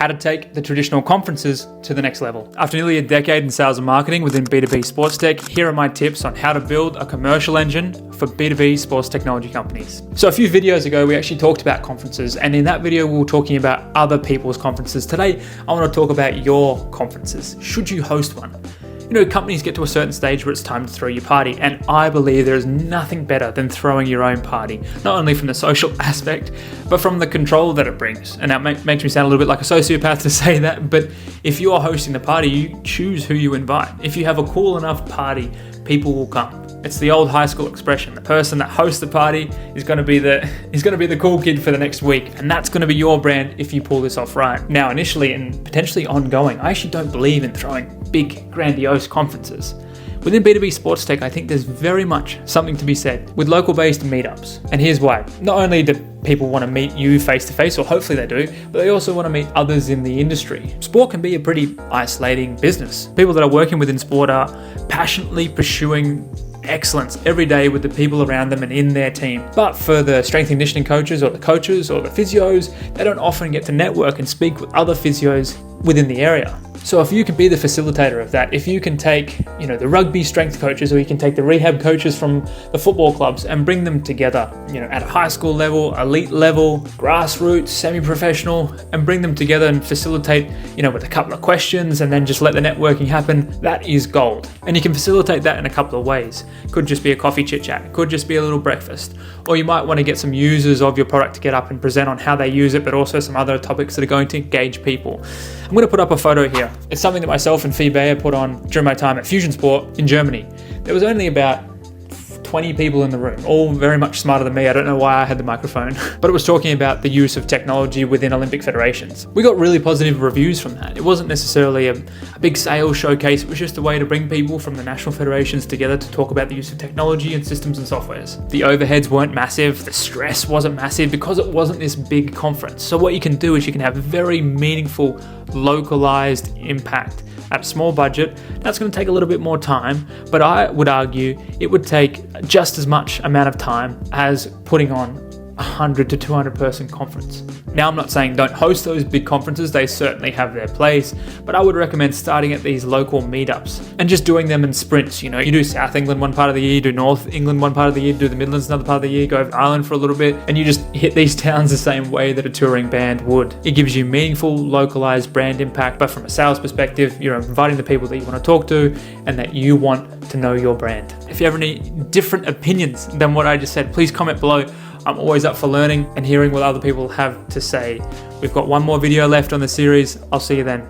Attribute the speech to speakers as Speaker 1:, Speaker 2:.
Speaker 1: how to take the traditional conferences to the next level. After nearly a decade in sales and marketing within B2B sports tech, here are my tips on how to build a commercial engine for B2B sports technology companies. So a few videos ago, we actually talked about conferences, and in that video, we were talking about other people's conferences. Today, I want to talk about your conferences. Should you host one? You know, companies get to a certain stage where it's time to throw your party, and I believe there is nothing better than throwing your own party, not only from the social aspect, but from the control that it brings. And that makes me sound a little bit like a sociopath to say that, but if you are hosting the party, you choose who you invite. If you have a cool enough party, people will come. It's the old high school expression. The person that hosts the party is going to be the cool kid for the next week, and that's going to be your brand if you pull this off right. Now, initially and potentially ongoing, I actually don't believe in throwing big, grandiose conferences. Within B2B sports tech, I think there's very much something to be said with local-based meetups. And here's why. Not only do people want to meet you face-to-face, or hopefully they do, but they also want to meet others in the industry. Sport can be a pretty isolating business. People that are working within sport are passionately pursuing excellence every day with the people around them and in their team. But for the strength and conditioning coaches or the physios, they don't often get to network and speak with other physios within the area. So if you can be the facilitator of that, if you can take, the rugby strength coaches, or you can take the rehab coaches from the football clubs and bring them together, at a high school level, elite level, grassroots, semi-professional, and bring them together and facilitate, with a couple of questions and then just let the networking happen, that is gold. And you can facilitate that in a couple of ways. Could just be a coffee chit chat, could just be a little breakfast, or you might want to get some users of your product to get up and present on how they use it, but also some other topics that are going to engage people. I'm going to put up a photo here. It's something that myself and Phi Bayer put on during my time at Fusion Sport in Germany. There was only about 20 people in the room, all very much smarter than me. I don't know why I had the microphone, but it was talking about the use of technology within Olympic federations. We got really positive reviews from that. It wasn't necessarily a big sales showcase. It was just a way to bring people from the national federations together to talk about the use of technology and systems and softwares. The overheads weren't massive. The stress wasn't massive because it wasn't this big conference. So what you can do is you can have very meaningful, localized impact at a small budget. That's going to take a little bit more time, but I would argue it would take just as much amount of time as putting on 100 to 200 person conference. Now, I'm not saying don't host those big conferences, they certainly have their place, but I would recommend starting at these local meetups and just doing them in sprints. You do South England one part of the year, you do North England one part of the year, do the Midlands another part of the year, go over to Ireland for a little bit, and you just hit these towns the same way that a touring band would. It gives you meaningful, localized brand impact, but from a sales perspective, you're inviting the people that you want to talk to and that you want to know your brand. If you have any different opinions than what I just said, please comment below. I'm always up for learning and hearing what other people have to say. We've got one more video left on the series. I'll see you then.